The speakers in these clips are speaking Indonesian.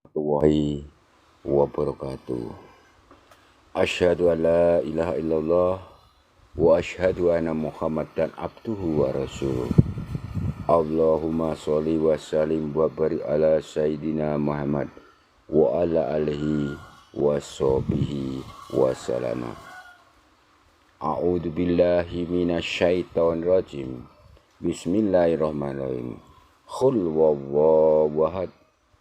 warahmatullahi wabarakatuh. Asyhadu an la ilaha illallah wa asyhadu anna Muhammadan abduhu wa rasuluh. Allahumma sholli wa sallim wa barik ala sayyidina Muhammad wa ala alihi wa sahbihi wa salama. A'udzu billahi minasyaitonir rajim. Bismillahirrahmanirrahim. Qul huwallahu ahad.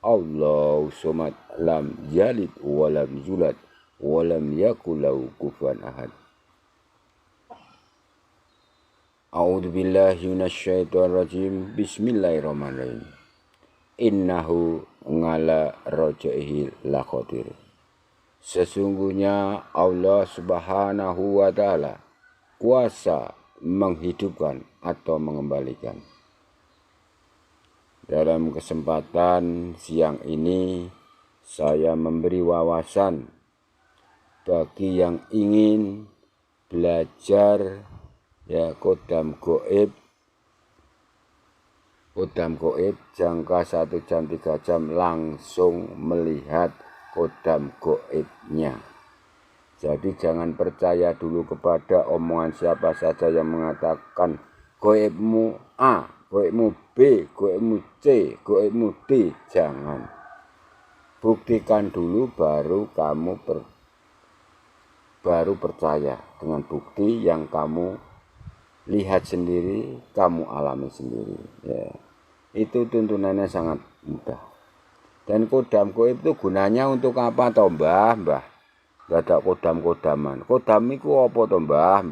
Allahu somad, lam yalid wa lam yulad wa lam yakul lahu kufuwan ahad. A'udzu billahi minasyaitonir rajim. Bismillahirrahmanirrahim. Innahu ngala rajaihi laqadir. Sesungguhnya Allah Subhanahu wa taala kuasa menghidupkan atau mengembalikan. Dalam kesempatan siang ini saya memberi wawasan bagi yang ingin belajar kodam goib jangka 1 jam 3 jam langsung melihat kodam goibnya. Jadi jangan percaya dulu kepada omongan siapa saja yang mengatakan goibmu A, goibmu B, goibmu C, goibmu D. Jangan. Buktikan dulu baru kamu baru percaya dengan bukti yang kamu lihat sendiri, kamu alami sendiri. Ya. Itu tuntunannya sangat mudah. Dan kodam goib itu gunanya untuk apa toh Mbah? Gak ada kodam-kodaman. Kodam itu apa toh Mbah?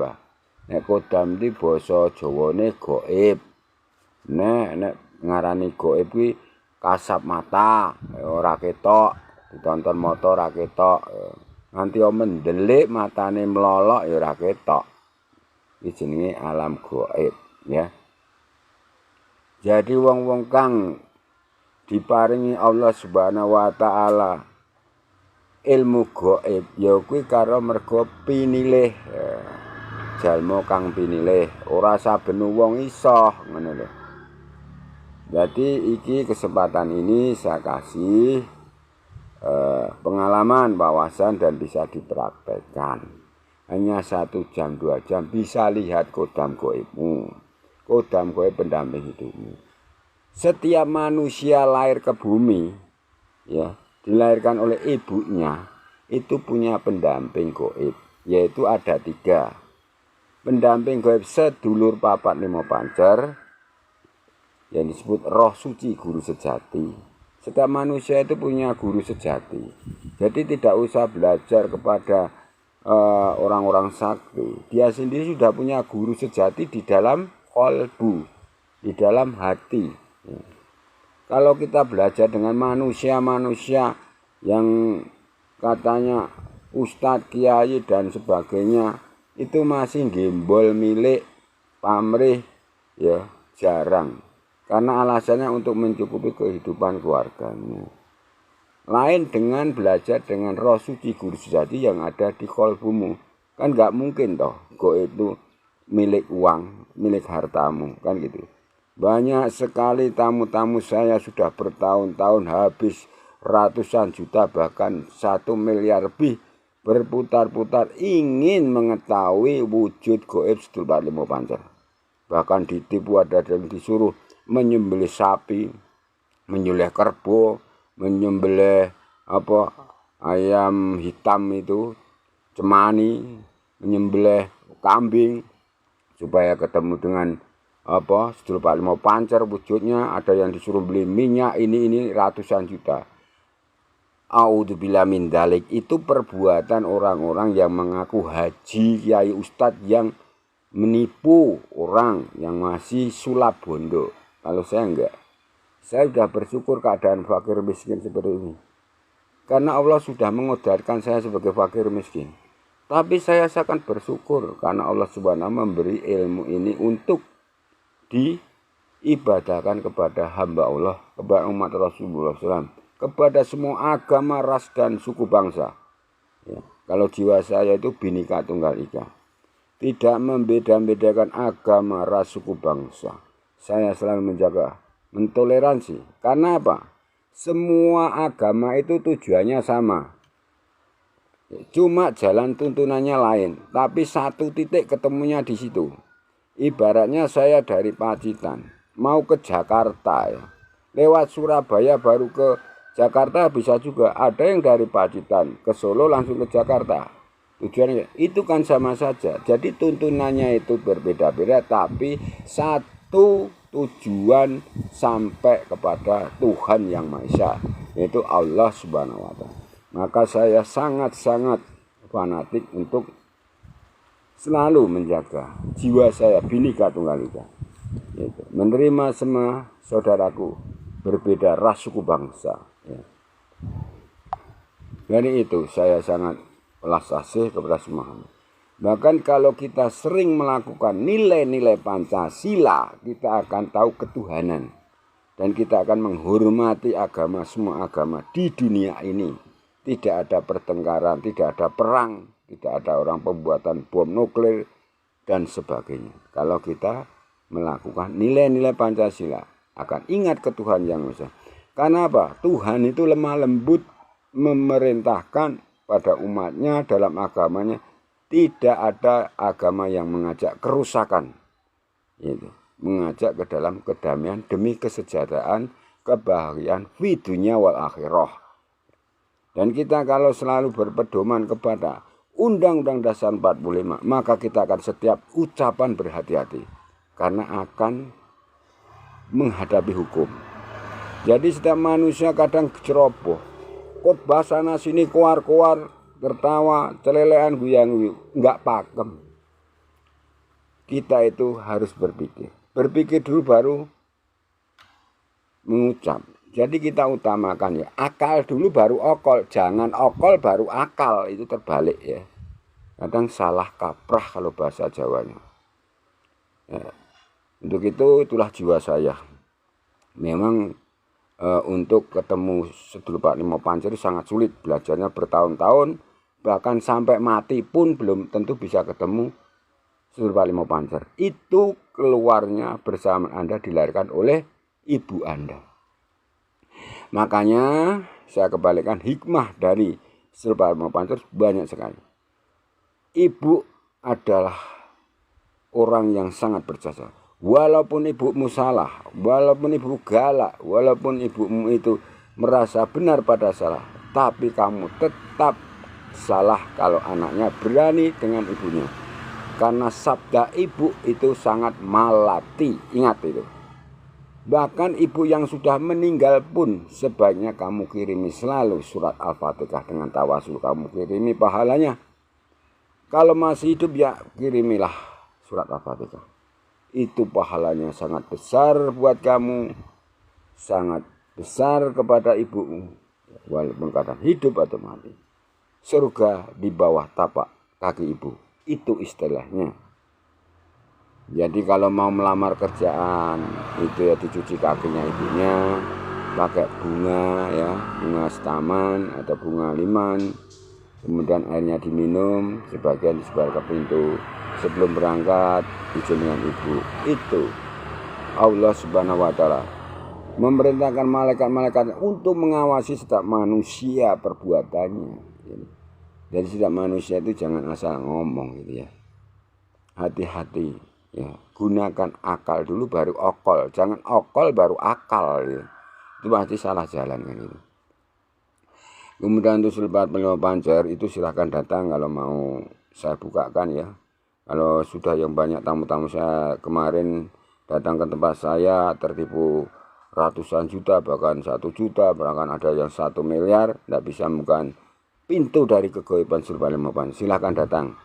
Nek kodam di basa Jawane goib. Nek ngarani goib kuwi kasap mata, ora ketok, ditonton mata ora ketok. Nanti mendelik matane melolok ya ora ketok. Iki jenenge alam goib ya. Jadi wong-wong kang diparingi Allah Subhanahu wa taala ilmu goib ya kuwi karo mergo pinilih. Jalma kang pinilih, ora saben wong iso ngono lho. Jadi iki kesempatan ini saya kasih pengalaman, wawasan dan bisa dipraktekkan. Hanya 1 jam 2 jam bisa lihat kodam goibmu. Kodam goib pendamping hidupmu. Setiap manusia lahir ke bumi ya, dilahirkan oleh ibunya itu punya pendamping goib, yaitu ada 3. Pendamping goib sedulur papat lima pancer yang disebut roh suci, guru sejati. Setiap manusia itu punya guru sejati. Jadi tidak usah belajar kepada orang-orang sakti. Dia sendiri sudah punya guru sejati di dalam qalbu, di dalam hati. Kalau kita belajar dengan manusia-manusia yang katanya ustadz, kiai dan sebagainya, itu masih gembol milik pamrih ya, jarang. Karena alasannya untuk mencukupi kehidupan keluarganya. Lain dengan belajar dengan roh suci guru sejati yang ada di qalbumu. Kan nggak mungkin toh goib itu milik uang, milik hartamu, kan gitu. Banyak sekali tamu-tamu saya sudah bertahun-tahun habis ratusan juta bahkan 1 miliar lebih berputar-putar ingin mengetahui wujud goib sedulur papat lima pancer. Bahkan ditipu, ada yang disuruh menyembelih sapi, menyembelih kerbau, menyembelih ayam hitam itu, cemani, menyembelih kambing supaya ketemu dengan sedulur papat lima pancer wujudnya. Ada yang disuruh beli minyak ini ratusan juta. A'udzubillahi min dzalik. Itu perbuatan orang-orang yang mengaku haji, kiai, ustadz yang menipu orang yang masih sulap bondo. Kalau saya enggak. Saya sudah bersyukur keadaan fakir miskin seperti ini. Karena Allah sudah mengodarkan saya sebagai fakir miskin. Tapi saya sangat bersyukur karena Allah Subhanahu memberi ilmu ini untuk diibadahkan kepada hamba Allah, kepada umat Rasulullah SAW, kepada semua agama, ras dan suku bangsa. Ya, kalau jiwa saya itu Bhinneka Tunggal Ika. Tidak membeda-bedakan agama, ras, suku, bangsa. Saya selalu menjaga mentoleransi. Karena apa? Semua agama itu tujuannya sama. Cuma jalan tuntunannya lain, tapi satu titik ketemunya di situ. Ibaratnya saya dari Pacitan mau ke Jakarta ya. Lewat Surabaya baru ke Jakarta bisa juga. Ada yang dari Pacitan ke Solo langsung ke Jakarta. Tujuannya itu kan sama saja. Jadi tuntunannya itu berbeda-beda, tapi satu tujuan sampai kepada Tuhan Yang Maha Esa, yaitu Allah Subhanahu wa Ta'ala. Maka saya sangat-sangat fanatik untuk selalu menjaga jiwa saya Bhinneka Tunggal Ika. Menerima semua saudaraku berbeda ras suku bangsa. Dari itu saya sangat belas kasih kepada semua. Bahkan kalau kita sering melakukan nilai-nilai Pancasila, kita akan tahu ketuhanan. Dan kita akan menghormati agama, semua agama di dunia ini. Tidak ada pertengkaran, tidak ada perang, tidak ada orang pembuatan bom nuklir, dan sebagainya. Kalau kita melakukan nilai-nilai Pancasila, akan ingat ke Tuhan Yang Maha Esa. Karena apa? Tuhan itu lemah lembut memerintahkan pada umatnya dalam agamanya. Tidak ada agama yang mengajak kerusakan. Mengajak ke dalam kedamaian demi kesejahteraan, kebahagiaan fi dunya wal akhirah. Dan kita kalau selalu berpedoman kepada Undang-Undang Dasar 45, maka kita akan setiap ucapan berhati-hati. Karena akan menghadapi hukum. Jadi setiap manusia kadang ceroboh. Khotbah sana sini keluar-keluar, tertawa, celelean, guyang-guyu. Enggak pakem. Kita itu harus berpikir. Berpikir dulu baru mengucap. Jadi kita utamakan ya, akal dulu baru okol, jangan okol baru akal, itu terbalik ya. Kadang salah kaprah kalau bahasa Jawanya. Ya. Untuk itu itulah jiwa saya. Memang untuk ketemu Sedulur Pak Nimo Pancer sangat sulit, belajarnya bertahun-tahun, bahkan sampai mati pun belum tentu bisa ketemu Sedulur Pak Nimo Pancer. Itu keluarnya bersama Anda dilahirkan oleh ibu Anda. Makanya saya kembalikan hikmah dari Sedulur Pak Nimo Pancer banyak sekali. Ibu adalah orang yang sangat berjasa. Walaupun ibumu salah, walaupun ibu galak, walaupun ibumu itu merasa benar pada salah, tapi kamu tetap salah kalau anaknya berani dengan ibunya. Karena sabda ibu itu sangat malati, ingat itu. Bahkan ibu yang sudah meninggal pun sebaiknya kamu kirimi selalu surat Al-Fatihah dengan tawasul, kamu kirimi pahalanya. Kalau masih hidup ya kirimilah surat Al-Fatihah. Itu pahalanya sangat besar buat kamu, sangat besar kepada ibumu, walaupun kadang hidup atau mati. Surga di bawah tapak kaki ibu, itu istilahnya. Jadi kalau mau melamar kerjaan itu ya dicuci kakinya ibunya, pakai bunga ya, bunga setaman atau bunga liman, kemudian airnya diminum, sebagian disebar ke pintu. Sebelum berangkat izin dengan ibu. Itu Allah Subhanahu wa Ta'ala memerintahkan malaikat-malaikat untuk mengawasi setiap manusia perbuatannya. Jadi setiap manusia itu jangan asal ngomong gitu ya. Hati-hati ya, gunakan akal dulu baru okol, jangan okol baru akal gitu. Itu pasti salah jalan kan itu. Kemudian untuk Sedulur Pak Nimo Pancer itu silahkan datang kalau mau saya bukakan ya. Kalau sudah yang banyak tamu-tamu saya kemarin datang ke tempat saya tertipu ratusan juta, bahkan 1 juta, bahkan ada yang 1 miliar, tidak bisa bukan pintu dari kegoiban Sedulur Pak Nimo Pancer. Silahkan datang.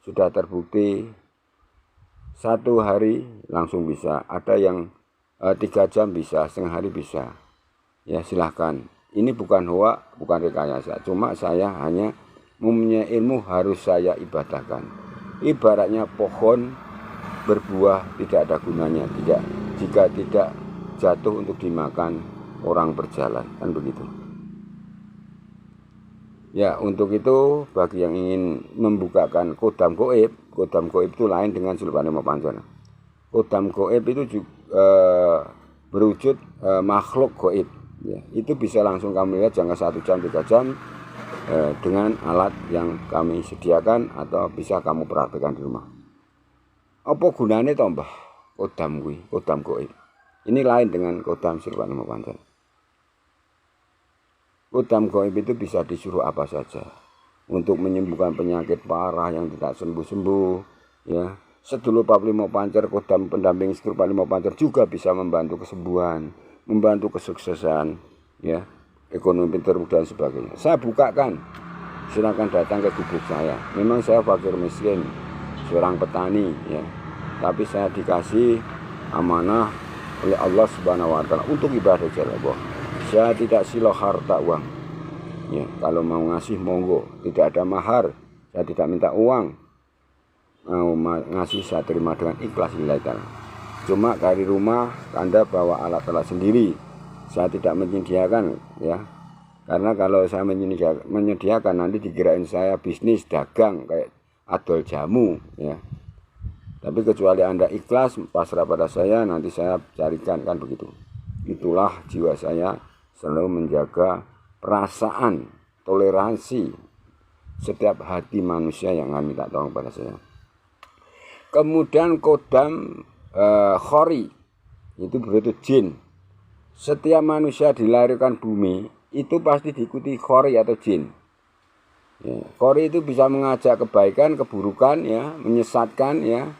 Sudah terbukti 1 hari langsung bisa, ada yang 3 jam bisa, setengah hari bisa. Ya silahkan. Ini bukan hoak, bukan rekayasa. Cuma saya hanya mempunyai ilmu harus saya ibadahkan. Ibaratnya pohon berbuah tidak ada gunanya tidak jika tidak jatuh untuk dimakan orang berjalan, kan begitu. Ya, untuk itu bagi yang ingin membukakan kodam goib itu lain dengan Sedulur Pak Nimo Pancer. Kodam goib itu juga berwujud makhluk goib. Ya, itu bisa langsung kamu lihat jangka 1 jam 3 jam dengan alat yang kami sediakan atau bisa kamu praktekkan di rumah. Apa gunanya toh Mbah kodam kuwi, kodam goib? Ini lain dengan kodam Sirpanima Pancer. Kodam goib itu bisa disuruh apa saja untuk menyembuhkan penyakit parah yang tidak sembuh-sembuh, ya. Sedulur Panima Pancer, kodam pendamping Sedulur Panima Pancer juga bisa membantu kesembuhan, membantu kesuksesan, ya, ekonomi terus dan sebagainya. Saya bukakan, silakan datang ke gubuk saya. Memang saya fakir miskin, seorang petani, ya, tapi saya dikasih amanah oleh Allah Subhanahu wa Ta'ala untuk ibadah jalan Allah. Saya tidak silo harta uang, ya, kalau mau ngasih monggo, tidak ada mahar, saya tidak minta uang, mau ngasih saya terima dengan ikhlas lillahi ta'ala. Cuma dari rumah Anda bawa alat-alat sendiri, saya tidak menyediakan, ya, karena kalau saya menyediakan nanti dikirain saya bisnis dagang kayak adol jamu, ya. Tapi kecuali Anda ikhlas pasrah pada saya, nanti saya carikan, kan begitu. Itulah jiwa saya, selalu menjaga perasaan toleransi setiap hati manusia yang akan minta tolong pada saya. Kemudian kodam khori itu berarti jin. Setiap manusia dilahirkan bumi itu pasti diikuti khori atau jin. Ya, khori itu bisa mengajak kebaikan, keburukan, ya, menyesatkan, ya,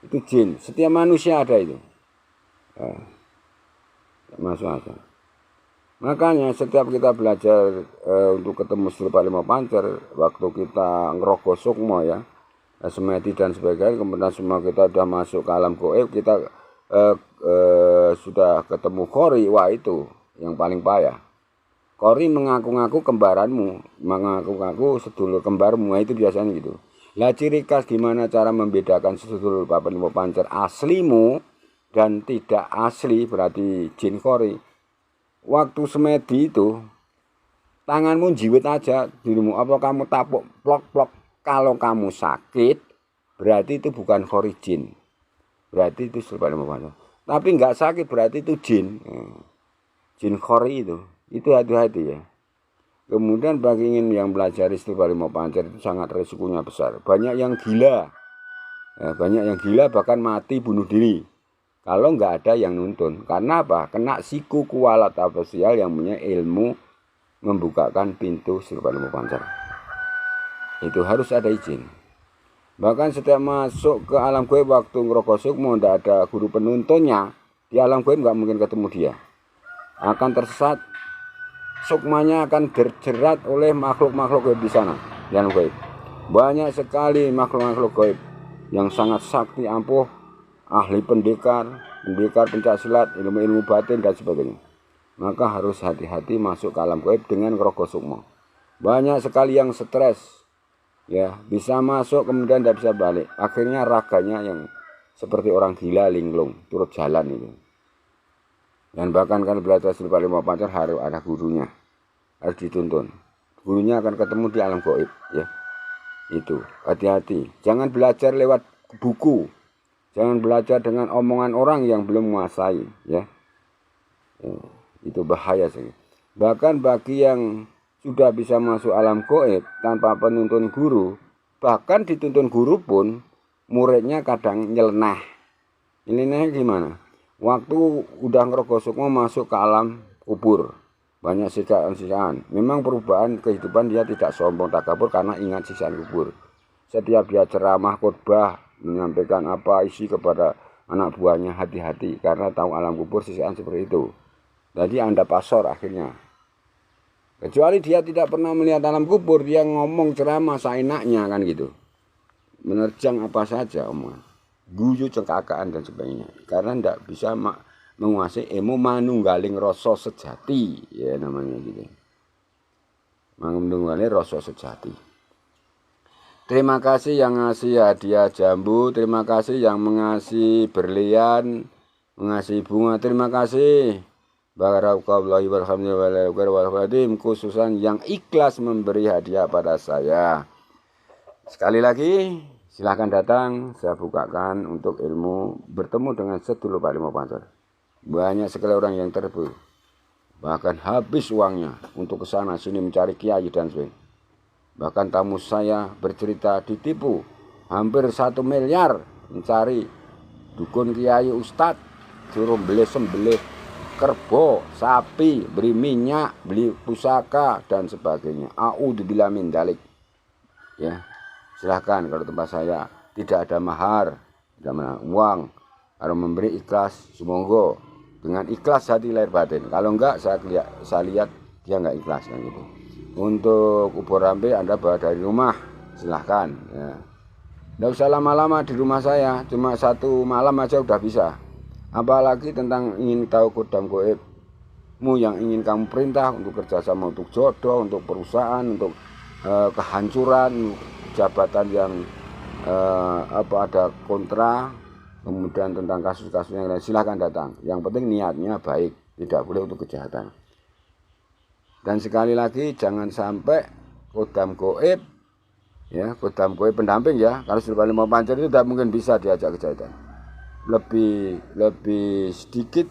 itu jin. Setiap manusia ada itu. Masuk akal. Makanya setiap kita belajar untuk ketemu Sedulur Panima Pancer, waktu kita ngerogoh sukmo, ya, semedi dan sebagainya, kemudian semua kita sudah masuk ke alam goib, kita sudah ketemu khori, wah itu yang paling payah. Khori mengaku-ngaku kembaranmu, mengaku-ngaku sedulur kembarmu, itu biasanya gitu. Lah ciri khas gimana cara membedakan sedulur Panima Pancer aslimu dan tidak asli, berarti jin khori. Waktu semedi itu tanganmu jiwit aja dirimu, apa kamu tapuk plok-plok. Kalau kamu sakit berarti itu bukan khori jin, berarti itu Sedulur Panima Pancer. Tapi nggak sakit berarti itu jin, jin khori itu hati-hati, ya. Kemudian bagi yang belajar Sedulur Panima Pancer itu sangat resikonya besar. Banyak yang gila, ya, banyak yang gila bahkan mati bunuh diri kalau nggak ada yang nuntun. Karena apa? Kena siku kualat sosial yang punya ilmu membukakan pintu Sedulur Panima Pancer. Itu harus ada izin. Bahkan setiap masuk ke alam goib waktu ngerogoh sukmo tidak ada guru penuntunnya, di alam goib nggak mungkin ketemu dia. Akan tersesat, sukmanya akan terjerat oleh makhluk-makhluk goib di sana, di alam goib. Banyak sekali makhluk-makhluk goib yang sangat sakti ampuh, ahli pendekar pencak silat, ilmu-ilmu batin dan sebagainya. Maka harus hati-hati masuk ke alam goib dengan ngerogoh sukmo. Banyak sekali yang stres, ya, bisa masuk kemudian tidak bisa balik. Akhirnya raganya yang seperti orang gila linglung, turut jalan itu. Dan bahkan kan belajar Sedulur Panima Pancer harus ada gurunya, harus dituntun. Gurunya akan ketemu di alam goib, ya. Itu hati-hati. Jangan belajar lewat buku, jangan belajar dengan omongan orang yang belum menguasai, ya. Itu bahaya sih. Bahkan bagi yang sudah bisa masuk alam goib tanpa penuntun guru, bahkan dituntun guru pun muridnya kadang nyeleneh. Nyeleneh gimana? Waktu udah ngerogoh sukmo masuk ke alam kubur, banyak sisaan-sisaan. Memang perubahan kehidupan dia tidak sombong takabur karena ingat sisaan kubur. Setiap dia ceramah khotbah menyampaikan apa isi kepada anak buahnya, hati-hati karena tahu alam kubur sisaan seperti itu. Jadi Anda pasor akhirnya. Kecuali dia tidak pernah melihat alam kubur, dia ngomong ceramah seenaknya, kan gitu. Menerjang apa saja omongan, guyu cengkakaan dan sebagainya. Karena tidak bisa menguasai ilmu manunggaling rasa sejati, ya namanya gitu. Manunggaling rasa sejati. Terima kasih yang ngasih hadiah jambu, terima kasih yang mengasih berlian, mengasih bunga, terima kasih. Barakallahu warahmatullahi khususan yang ikhlas memberi hadiah pada saya. Sekali lagi silahkan datang, saya bukakan untuk ilmu bertemu dengan Sedulur Panima Pancer. Banyak sekali orang yang Bahkan habis uangnya untuk ke sana sini mencari kiai dan sebagainya. Bahkan tamu saya bercerita ditipu hampir 1 miliar mencari dukun kiai ustadz, suruh beli sembelih kerbau, sapi, beri minyak, beli pusaka dan sebagainya. A'udzubillahi min dzalik. Ya, silahkan kalau tempat saya tidak ada mahar, tidak ada uang, kalau memberi ikhlas, semoga dengan ikhlas hati lahir batin. Kalau enggak, saya lihat dia enggak ikhlas kan gitu. Untuk ubur rambe Anda bawa dari rumah, silahkan. Ya. Nggak usah lama-lama di rumah saya, cuma 1 malam aja udah bisa. Apalagi tentang ingin tahu kodam goibmu yang ingin kamu perintah untuk kerjasama, untuk jodoh, untuk perusahaan, untuk kehancuran jabatan yang ada kontra, kemudian tentang kasus-kasus yang lain, silahkan datang. Yang penting niatnya baik, tidak boleh untuk kejahatan. Dan sekali lagi jangan sampai kodam goib, ya kodam goib pendamping ya, kalau sudah 5 pancer itu tidak mungkin bisa diajak kejahatan. Lebih sedikit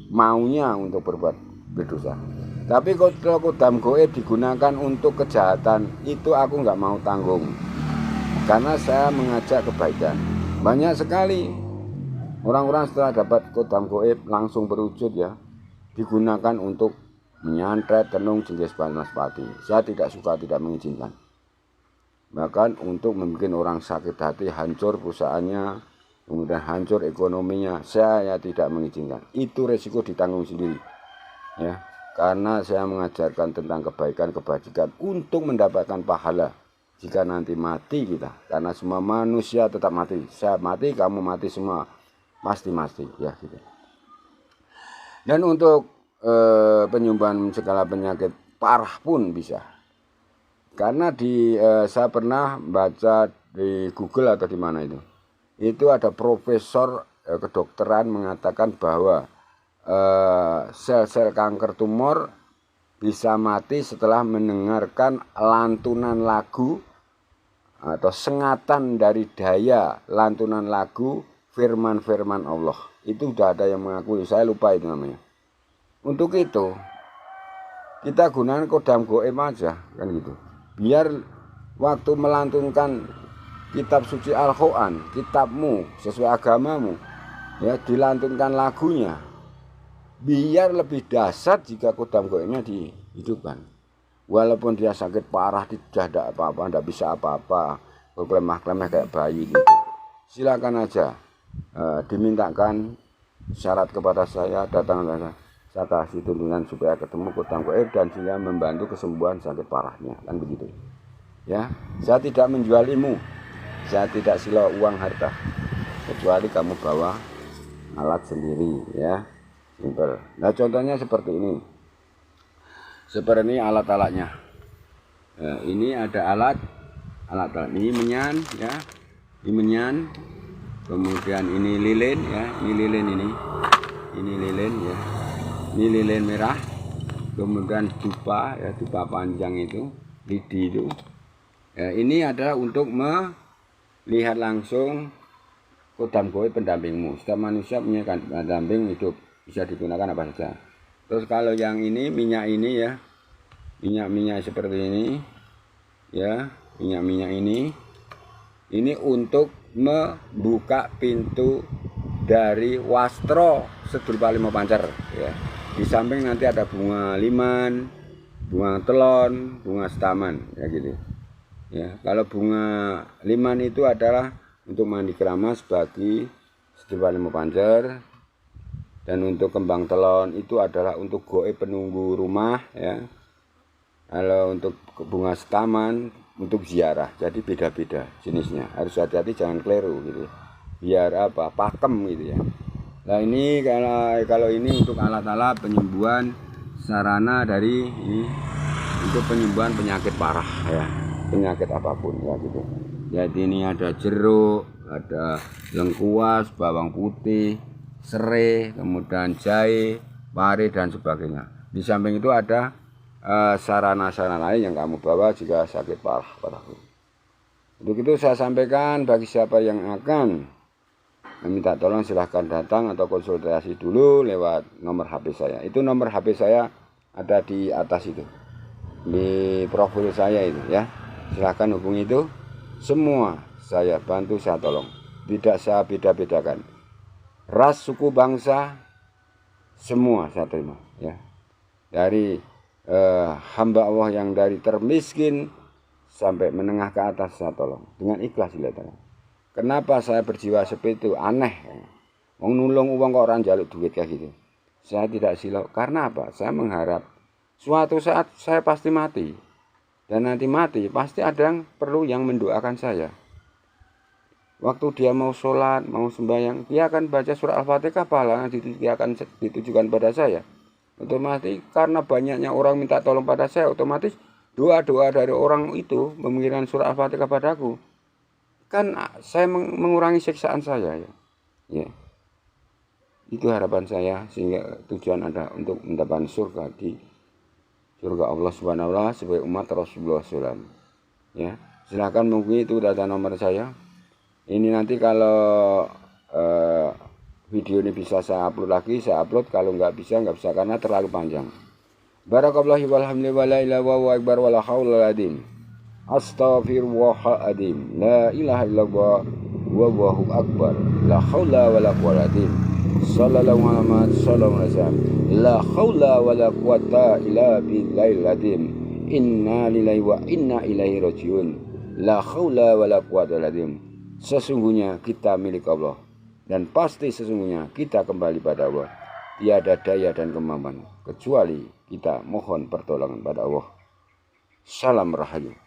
maunya untuk berbuat berdosa. Tapi kalau kodam goib digunakan untuk kejahatan, itu aku nggak mau tanggung. Karena saya mengajak kebaikan. Banyak sekali orang-orang setelah dapat kodam goib langsung berwujud ya, digunakan untuk menyantet, tenung, jengkes, banaspati. Saya tidak suka, tidak mengizinkan. Bahkan untuk membuat orang sakit hati, hancur perusahaannya, kemudian hancur ekonominya, saya tidak mengizinkan. Itu resiko ditanggung sendiri. Ya. Karena saya mengajarkan tentang kebaikan, kebajikan untuk mendapatkan pahala jika nanti mati kita. Karena semua manusia tetap mati. Saya mati, kamu mati semua. Pasti ya gitu. Dan untuk penyembuhan segala penyakit parah pun bisa. Karena saya pernah baca di Google atau di mana itu ada profesor kedokteran mengatakan bahwa sel-sel kanker tumor bisa mati setelah mendengarkan lantunan lagu atau sengatan dari daya lantunan lagu firman-firman Allah. Itu sudah ada yang mengakui, saya lupa itu namanya. Untuk itu kita gunakan kodam goib aja kan gitu. Biar waktu melantunkan kitab suci Al-Quran, kitabmu sesuai agamamu, ya dilantunkan lagunya. Biar lebih dahsyat jika kodam goibnya dihidupkan. Walaupun dia sakit parah, tidak apa-apa, tidak bisa apa-apa, berkelemah-kelemah kayak bayi gitu. Silakan aja dimintakan syarat kepada saya, datang saya kasih tuntunan supaya ketemu kodam goib dan dia membantu kesembuhan sakit parahnya, kan begitu. Ya, saya tidak menjual ilmu, saya tidak sila uang harta, kecuali kamu bawa alat sendiri, ya. Simpel. Nah contohnya seperti ini. Seperti ini alat-alatnya. Ini ada alat ini menyan ya. Ini menyan. Kemudian ini lilin ya. Ini lilin ini. Ini lilin ya. Ini lilin merah. Kemudian dupa ya, dupa panjang itu, lidi itu. Ini adalah untuk melihat langsung kodam goib pendampingmu. Setiap manusia punya pendamping hidup. Bisa digunakan apa saja. Terus kalau yang ini minyak ini ya, minyak seperti ini ya, minyak ini untuk membuka pintu dari wastro sedul 5 pancer ya. Di samping nanti ada bunga liman, bunga telon, bunga setaman ya gitu ya. Kalau bunga liman itu adalah untuk mandi keramas bagi sedul 5 pancer. Dan untuk kembang telon itu adalah untuk goib penunggu rumah ya. Kalau untuk bunga setaman untuk ziarah. Jadi beda-beda jenisnya. Harus hati-hati, jangan keliru gitu. Biar apa? Pakem gitu ya. Nah ini kalau ini untuk alat-alat penyembuhan sarana dari ini untuk penyembuhan penyakit parah ya. Penyakit apapun ya gitu. Jadi ini ada jeruk, ada lengkuas, bawang putih, serai, kemudian jahe, pare dan sebagainya. Di samping itu ada sarana-sarana lain yang kamu bawa jika sakit parah padaku. Untuk itu saya sampaikan bagi siapa yang akan minta tolong silahkan datang atau konsultasi dulu lewat nomor HP saya. Itu nomor HP saya ada di atas itu, di profil saya itu ya. Silahkan hubungi itu. Semua saya bantu, saya tolong. Tidak saya beda-bedakan. Ras, suku, bangsa, semua saya terima ya. Dari hamba Allah yang dari termiskin sampai menengah ke atas saya tolong dengan ikhlas. Kenapa saya berjiwa seperti itu? Aneh. Mau nulung uang kok orang jaluk duit kayak gitu. Saya tidak silau. Karena apa? Saya mengharap suatu saat saya pasti mati. Dan nanti mati pasti ada yang perlu yang mendoakan saya. Waktu dia mau sholat, mau sembahyang, dia akan baca surah Al-Fatihah, pahala dia akan ditujukan pada saya. Otomatis karena banyaknya orang minta tolong pada saya, otomatis doa-doa dari orang itu mengirimkan surah Al-Fatihah padaku. Kan saya mengurangi siksaan saya ya. Ya. Itu harapan saya, sehingga tujuan Anda untuk mendapatkan surga di surga Allah Subhanahu wa taala sebagai umat Rasulullah SAW. Ya. Silakan menghubungi itu data nomor saya. Ini nanti kalau video ini bisa saya upload lagi, saya upload. Kalau nggak bisa karena terlalu panjang. Barakallahu walhamdulillahi wa la ilaha wa akbar wa la haula Astaghfirullahaladzim. La ilaha illallah wallahu akbar. La haula wala quwwata sallallahu alaihi wasallam. La haula wala quwwata illa billahil azim. Inna lillahi wa inna ilaihi rajiun. La haula wala quwwata illa billah. Sesungguhnya kita milik Allah dan pasti sesungguhnya kita kembali pada Allah. Tiada daya dan kemampuan kecuali kita mohon pertolongan pada Allah. Salam rahayu.